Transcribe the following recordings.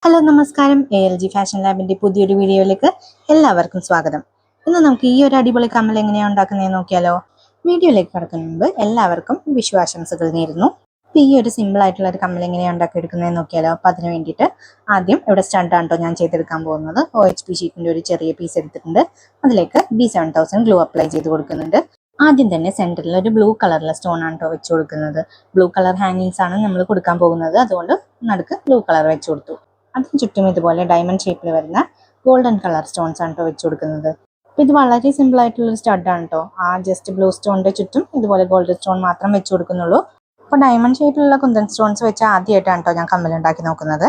Hello നമസ്കാരം. ALG fashion ലാബിന്റെ പുതിയൊരു വീഡിയോയിലേക്ക് എല്ലാവർക്കും സ്വാഗതം. ഇന്ന് നമുക്ക് ഈ ഒരു അടിപൊളി കമ്മൽ എങ്ങനെയാണ് ഉണ്ടാക്കുന്നതെന്ന് നോക്കിയാലോ. വീഡിയോയിലേക്ക് കടക്കുന്ന മുമ്പ് എല്ലാവർക്കും വിഷുവാശംസകൾ നേരുന്നു. അപ്പോൾ ഈ ഒരു സിമ്പിൾ ആയിട്ടുള്ള ഒരു കമ്മൽ എങ്ങനെയാണ് ഉണ്ടാക്കിയെടുക്കുന്നതെന്ന് നോക്കിയാലോ. അപ്പോൾ അതിന് വേണ്ടിയിട്ട് ആദ്യം ഇവിടെ സ്റ്റഡാണ് കേട്ടോ ഞാൻ ചെയ്തെടുക്കാൻ പോകുന്നത്. OHP ഷീറ്റിന്റെ ഒരു ചെറിയ പീസ് എടുത്തിട്ടുണ്ട്. അതിലേക്ക് B7000 ഗ്ലൂ അപ്ലൈ ചെയ്ത് കൊടുക്കുന്നുണ്ട്. ആദ്യം തന്നെ സെന്ററിൽ ഒരു ബ്ലൂ കളറിലെ സ്റ്റോൺ ആണ് കേട്ടോ വെച്ച് കൊടുക്കുന്നത്. ബ്ലൂ കളർ ഹാങ്ങിങ്സ് ആണ് നമ്മൾ കൊടുക്കാൻ പോകുന്നത്, അതുകൊണ്ട് നടുക്ക് ബ്ലൂ കളർ വെച്ച് കൊടുത്തു. അതിന് ചുറ്റും ഇതുപോലെ ഡയമണ്ട് ഷേപ്പിൽ വരുന്ന ഗോൾഡൻ കളർ സ്റ്റോൺസ് ആണ് കേട്ടോ വെച്ച് കൊടുക്കുന്നത്. അപ്പോൾ ഇത് വളരെ സിമ്പിൾ ആയിട്ടുള്ളൊരു സ്റ്റഡാണ് കേട്ടോ. ആ ജസ്റ്റ് ബ്ലൂ സ്റ്റോണിന്റെ ചുറ്റും ഇതുപോലെ ഗോൾഡൻ സ്റ്റോൺ മാത്രം വെച്ച് കൊടുക്കുന്നുള്ളൂ. അപ്പോൾ ഡയമണ്ട് ഷേപ്പിലുള്ള കുന്തൻ സ്റ്റോൺസ് വെച്ച് ആദ്യമായിട്ടാണ് കേട്ടോ ഞാൻ കമ്മൽ ഉണ്ടാക്കി നോക്കുന്നത്.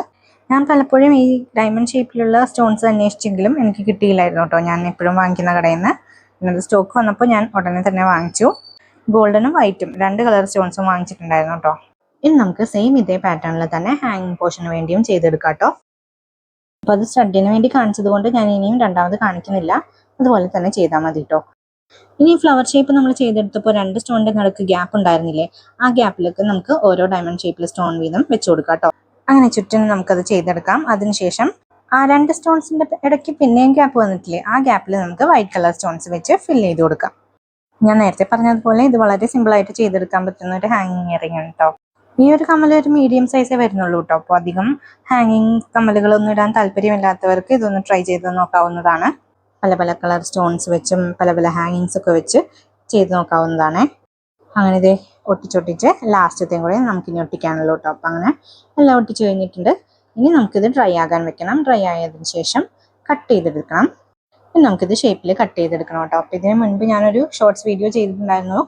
ഞാൻ പലപ്പോഴും ഈ ഡയമണ്ട് ഷേപ്പിലുള്ള സ്റ്റോൺസ് അന്വേഷിച്ചെങ്കിലും എനിക്ക് കിട്ടിയില്ലായിരുന്നു കേട്ടോ. ഞാൻ എപ്പോഴും വാങ്ങിക്കുന്ന കടയിൽ നിന്ന് ഇന്നത്തെ സ്റ്റോക്ക് വന്നപ്പോൾ ഞാൻ ഉടനെ തന്നെ വാങ്ങിച്ചു. ഗോൾഡനും വൈറ്റും രണ്ട് കളർ സ്റ്റോൺസും വാങ്ങിച്ചിട്ടുണ്ടായിരുന്നു കേട്ടോ. ഇനി നമുക്ക് സെയിം ഇതേ പാറ്റേണിൽ തന്നെ ഹാങ്ങിങ് പോർഷന് വേണ്ടിയും ചെയ്തെടുക്കാം കേട്ടോ. അപ്പോൾ അത് സ്റ്റഡിന് വേണ്ടി കാണിച്ചത് കൊണ്ട് ഞാൻ ഇനിയും രണ്ടാമത് കാണിക്കുന്നില്ല, അതുപോലെ തന്നെ ചെയ്താൽ മതി കേട്ടോ. ഇനി ഫ്ലവർ ഷേപ്പ് നമ്മൾ ചെയ്തെടുത്തപ്പോൾ രണ്ട് സ്റ്റോണിന്റെ നടുക്ക് ഗ്യാപ്പ് ഉണ്ടായിരുന്നില്ലേ, ആ ഗ്യാപ്പിലേക്ക് നമുക്ക് ഓരോ ഡയമണ്ട് ഷേപ്പിൽ സ്റ്റോൺ വീതം വെച്ച് കൊടുക്കാം കേട്ടോ. അങ്ങനെ ചുറ്റും നമുക്കത് ചെയ്തെടുക്കാം. അതിനുശേഷം ആ രണ്ട് സ്റ്റോൺസിന്റെ ഇടയ്ക്ക് പിന്നെയും ഗ്യാപ്പ് വന്നിട്ടില്ലേ, ആ ഗ്യാപ്പിൽ നമുക്ക് വൈറ്റ് കളർ സ്റ്റോൺസ് വെച്ച് ഫിൽ ചെയ്ത് കൊടുക്കാം. ഞാൻ നേരത്തെ പറഞ്ഞതുപോലെ ഇത് വളരെ സിമ്പിൾ ആയിട്ട് ചെയ്തെടുക്കാൻ പറ്റുന്ന ഒരു ഹാങ്ങിങ് ഇയറിംഗ് ആണ് കേട്ടോ. ഈ ഒരു കമ്മൽ ഒരു മീഡിയം സൈസേ വരുന്നുള്ളൂ കേട്ടോ. അപ്പോൾ അധികം ഹാങ്ങിങ് കമ്മലുകളൊന്നും ഇടാൻ താല്പര്യമില്ലാത്തവർക്ക് ഇതൊന്ന് ട്രൈ ചെയ്ത് നോക്കാവുന്നതാണ്. പല പല കളർ സ്റ്റോൺസ് വെച്ചും പല പല ഹാങ്ങിങ്സ് ഒക്കെ വെച്ച് ചെയ്ത് നോക്കാവുന്നതാണ്. അങ്ങനെ ഇത് ഒട്ടിച്ചൊട്ടിച്ച് ലാസ്റ്റത്തെയും കൂടെ നമുക്കിനി ഒട്ടിക്കാനുള്ളൂ കേട്ടോ. അപ്പം അങ്ങനെ എല്ലാം ഒട്ടിച്ച് കഴിഞ്ഞിട്ടുണ്ട്. ഇനി നമുക്കിത് ഡ്രൈ ആകാൻ വെക്കണം. ഡ്രൈ ആയതിനു ശേഷം കട്ട് ചെയ്തെടുക്കണം. നമുക്കിത് ഷേപ്പിൽ കട്ട് ചെയ്തെടുക്കണം കേട്ടോ. അപ്പോൾ ഇതിന് മുൻപ് ഞാനൊരു ഷോർട്സ് വീഡിയോ ചെയ്തിട്ടുണ്ടായിരുന്നു,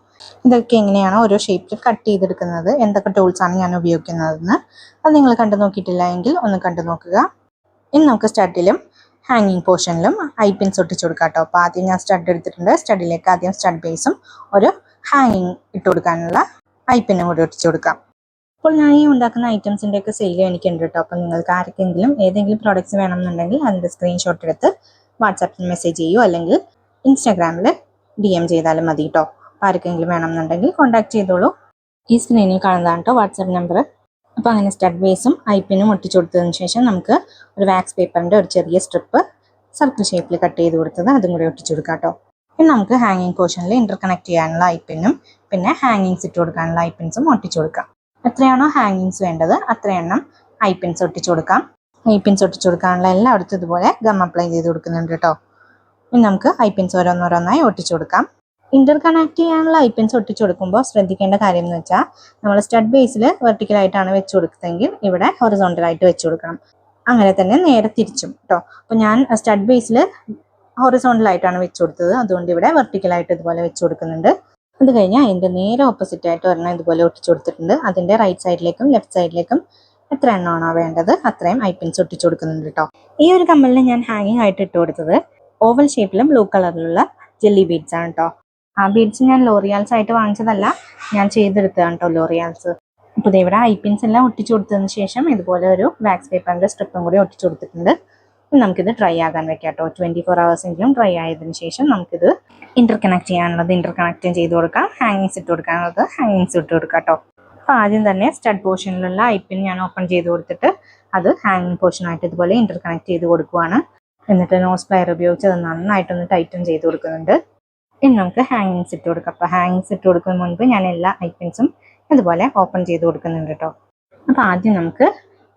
ഇതൊക്കെ എങ്ങനെയാണ് ഓരോ ഷേപ്പിൽ കട്ട് ചെയ്തെടുക്കുന്നത്, എന്തൊക്കെ ടൂൾസാണ് ഞാൻ ഉപയോഗിക്കുന്നതെന്ന്. അത് നിങ്ങൾ കണ്ടു നോക്കിയിട്ടില്ല എങ്കിൽ ഒന്ന് കണ്ടു നോക്കുക. ഇനി നമുക്ക് സ്റ്റഡിലും ഹാങ്ങിങ് പോർഷനിലും ഐപിൻസ് ഒട്ടിച്ചു കൊടുക്കാം കേട്ടോ. അപ്പോൾ ആദ്യം ഞാൻ സ്റ്റഡ് എടുത്തിട്ടുണ്ട്. സ്റ്റഡിലേക്ക് ആദ്യം സ്റ്റഡ് ബേസും ഒരു ഹാങ്ങിങ് ഇട്ട് കൊടുക്കാനുള്ള ഐപ്പിനും കൂടി ഒട്ടിച്ചു കൊടുക്കാം. അപ്പോൾ ഞാൻ ഈ ഉണ്ടാക്കുന്ന ഐറ്റംസിൻ്റെയൊക്കെ സെയിൽ എനിക്കുണ്ട് കേട്ടോ. അപ്പോൾ നിങ്ങൾക്ക് ആർക്കെങ്കിലും ഏതെങ്കിലും പ്രോഡക്റ്റ്സ് വേണമെന്നുണ്ടെങ്കിൽ അതിൻ്റെ സ്ക്രീൻഷോട്ട് എടുത്ത് വാട്സാപ്പിൽ മെസ്സേജ് ചെയ്യുമോ അല്ലെങ്കിൽ ഇൻസ്റ്റാഗ്രാമിൽ DM ചെയ്താലും മതി കേട്ടോ. ആർക്കെങ്കിലും വേണമെന്നുണ്ടെങ്കിൽ കോൺടാക്ട് ചെയ്തോളൂ. ഈ സ്ക്രീനിൽ കാണുന്നതാണ് കേട്ടോ വാട്സാപ്പ് നമ്പർ. അപ്പോൾ അങ്ങനെ സ്റ്റഡ് ബേസും ഐപ്പിനും ഒട്ടിച്ചു കൊടുത്തതിന് ശേഷം നമുക്ക് ഒരു വാക്സ് പേപ്പറിൻ്റെ ഒരു ചെറിയ സ്ട്രിപ്പ് സർക്കിൾ ഷേപ്പിൽ കട്ട് ചെയ്ത് കൊടുത്തത് അതും കൂടി ഒട്ടിച്ചു കൊടുക്കാം കേട്ടോ. പിന്നെ നമുക്ക് ഹാങ്ങിങ് പോർഷനിൽ ഇന്റർകണക്ട് ചെയ്യാനുള്ള ഐപ്പിനും പിന്നെ ഹാങ്ങിങ്സ് ഇട്ട് കൊടുക്കാനുള്ള ഐപ്പിൻസും ഒട്ടിച്ചു കൊടുക്കാം. എത്രയാണോ ഹാങ്ങിങ്സ് വേണ്ടത് അത്രയെണ്ണം ഐപ്പിൻസ് ഒട്ടിച്ചു കൊടുക്കാം. ഐപ്പിൻസ് ഒട്ടിച്ചു കൊടുക്കാനുള്ള എല്ലായിടത്തും ഇതുപോലെ ഗം അപ്ലൈ ചെയ്ത് കൊടുക്കുന്നുണ്ട് കേട്ടോ. ഇനി നമുക്ക് ഐപ്പിൻസ് ഓരോന്നോരോന്നായി ഒട്ടിച്ചു കൊടുക്കാം. ഇന്റർകണക്ട് ചെയ്യാനുള്ള ഐപ്പിൻസ് ഒട്ടിച്ചു കൊടുക്കുമ്പോൾ ശ്രദ്ധിക്കേണ്ട കാര്യം എന്ന് വെച്ചാൽ നമ്മൾ സ്റ്റഡ് ബേസിൽ വെർട്ടിക്കലായിട്ടാണ് വെച്ച് കൊടുക്കുന്നതെങ്കിൽ ഇവിടെ ഹൊറിസോണ്ടലായിട്ട് വെച്ച് കൊടുക്കണം. അങ്ങനെ തന്നെ നേരെ തിരിച്ചും കേട്ടോ. അപ്പോൾ ഞാൻ സ്റ്റഡ് ബേസിൽ ഹൊറിസോണ്ടലായിട്ടാണ് വെച്ച് കൊടുത്തത്, അതുകൊണ്ട് ഇവിടെ വെർട്ടിക്കലായിട്ട് ഇതുപോലെ വെച്ച് കൊടുക്കുന്നുണ്ട്. അത് കഴിഞ്ഞാൽ അതിൻ്റെ നേരെ ഓപ്പോസിറ്റ് ആയിട്ട് ഒരെണ്ണം ഇതുപോലെ ഒട്ടിച്ചു കൊടുത്തിട്ടുണ്ട്. അതിൻ്റെ റൈറ്റ് സൈഡിലേക്കും ലെഫ്റ്റ് സൈഡിലേക്കും എത്ര എണ്ണമാണോ വേണ്ടത് അത്രയും ഐപ്പിൻസ് ഒട്ടിച്ചു കൊടുക്കുന്നുണ്ട് കേട്ടോ. ഈ ഒരു കമ്മലിന് ഞാൻ ഹാങ്ങിങ് ആയിട്ട് ഇട്ട് കൊടുത്തത് ഓവൽ ഷേപ്പിലും ബ്ലൂ കളറിലുള്ള ജെല്ലി ബീഡ്സ് ആണ് കേട്ടോ. ആ ബീഡ്സ് ഞാൻ ലോറിയാൽസ് ആയിട്ട് വാങ്ങിച്ചതല്ല, ഞാൻ ചെയ്തെടുത്തതാണ് കേട്ടോ ലോറിയാൽസ്. അപ്പോൾ ഇവിടെ ഐപ്പിൻസ് എല്ലാം ഒട്ടിച്ചു കൊടുത്തതിന് ശേഷം ഇതുപോലെ ഒരു വാക്സ് പേപ്പറിൻ്റെ സ്ട്രിപ്പും കൂടി ഒട്ടിച്ചു കൊടുത്തിട്ടുണ്ട്. നമുക്കിത് ഡ്രൈ ആകാൻ വെക്കാം കേട്ടോ. 24 hours എങ്കിലും ഡ്രൈ ആയതിനു ശേഷം നമുക്കിത് ഇന്റർകണക്ട് ചെയ്യാനുള്ളത് ഇന്റർകണക്റ്റും ചെയ്ത് കൊടുക്കാം, ഹാങ്ങിങ്സ് ഇട്ട് കൊടുക്കാനുള്ളത് ഹാങ്ങിങ്സ് ഇട്ട് കൊടുക്കാം കേട്ടോ. അപ്പോൾ ആദ്യം തന്നെ സ്റ്റഡ് പോർഷനിലുള്ള ഐപ്പിൻ ഞാൻ ഓപ്പൺ ചെയ്ത് കൊടുത്തിട്ട് അത് ഹാങ്ങിങ് പോർഷനായിട്ട് ഇതുപോലെ ഇന്റർകണക്ട് ചെയ്ത് കൊടുക്കുവാണ്. എന്നിട്ട് നോസ് പ്ലയർ ഉപയോഗിച്ച് അത് നന്നായിട്ടൊന്ന് ടൈറ്റൻ ചെയ്ത് കൊടുക്കുന്നുണ്ട്. ഇനി നമുക്ക് ഹാങ്ങിങ്സ് ഇട്ട് കൊടുക്കാം. അപ്പോൾ ഹാങ്ങിങ്സ് ഇട്ട് കൊടുക്കുന്നതിന് മുൻപ് ഞാൻ എല്ലാ ഐപ്പിൻസും ഇതുപോലെ ഓപ്പൺ ചെയ്ത് കൊടുക്കുന്നുണ്ട് കേട്ടോ. അപ്പോൾ ആദ്യം നമുക്ക്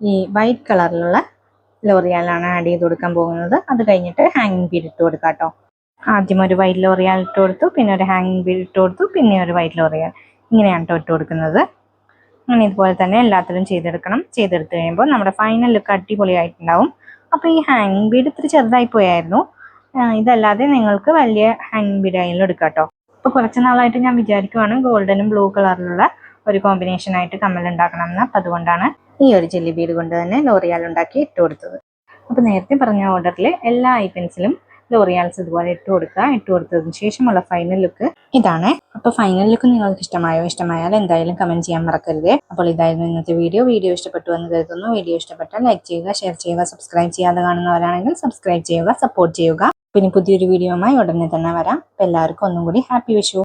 ഈ വൈറ്റ് കളറിലുള്ള ലോറിയാലാണ് ആഡ് ചെയ്ത് കൊടുക്കാൻ പോകുന്നത്. അത് കഴിഞ്ഞിട്ട് ഹാങ്ങിങ് ബീഡ് ഇട്ട് കൊടുക്കാം കേട്ടോ. ആദ്യം ഒരു വൈറ്റ് ലോറിയാൽ ഇട്ട് കൊടുത്തു, പിന്നെ ഒരു ഹാങ്ങിങ് ബീഡ് ഇട്ട് കൊടുത്തു, പിന്നെ ഒരു വൈറ്റ് ലോറിയാൽ, ഇങ്ങനെയാണ് കേട്ടോ ഇട്ട് കൊടുക്കുന്നത്. അങ്ങനെ ഇതുപോലെ തന്നെ എല്ലാത്തിലും ചെയ്തെടുക്കണം. ചെയ്തെടുത്ത് കഴിയുമ്പോൾ നമ്മുടെ ഫൈനൽ ലുക്ക് അടിപൊളിയായിട്ടുണ്ടാവും. അപ്പോൾ ഈ ഹാങ്ങിങ് ബീഡ് ഇത്തിരി ചെറുതായി പോയായിരുന്നു. ഇതല്ലാതെ നിങ്ങൾക്ക് വലിയ ഹാങ്ങിങ് ബീഡ് ആയാലും എടുക്കാം കേട്ടോ. അപ്പോൾ കുറച്ച് നാളായിട്ട് ഞാൻ വിചാരിക്കുവാണ് ഗോൾഡനും ബ്ലൂ കളറിലുള്ള ഒരു കോമ്പിനേഷൻ ആയിട്ട് കമ്മൽ ഉണ്ടാക്കണം എന്ന്. അപ്പം അതുകൊണ്ടാണ് ഈ ഒരു ജെല്ലി ബീഡ് കൊണ്ട് തന്നെ ലോറിയാൽ ഉണ്ടാക്കി ഇട്ട് കൊടുത്തത്. അപ്പോൾ നേരത്തെ പറഞ്ഞ ഓർഡറിൽ എല്ലാ ഐറ്റംസിലും ലോറിയാൽസ് ഇതുപോലെ ഇട്ട് കൊടുക്കുക. ഇട്ട് കൊടുത്തതിന് ശേഷമുള്ള ഫൈനൽ ലുക്ക് ഇതാണ്. അപ്പോൾ ഫൈനൽ ലുക്ക് നിങ്ങൾക്ക് ഇഷ്ടമായാൽ എന്തായാലും കമന്റ് ചെയ്യാൻ മറക്കരുത്. അപ്പോൾ ഇതായിരുന്നു ഇന്നത്തെ വീഡിയോ ഇഷ്ടപ്പെട്ടു എന്ന് കരുതുന്നു. വീഡിയോ ഇഷ്ടപ്പെട്ടാൽ ലൈക്ക് ചെയ്യുക, ഷെയർ ചെയ്യുക, സബ്സ്ക്രൈബ് ചെയ്യാതെ കാണുന്നവരാണെങ്കിൽ സബ്സ്ക്രൈബ് ചെയ്യുക, സപ്പോർട്ട് ചെയ്യുക. പിന്നെ പുതിയൊരു വീഡിയോയുമായി ഉടനെ തന്നെ വരാം. അപ്പോൾ എല്ലാവർക്കും ഒന്നും കൂടി ഹാപ്പി വിഷു.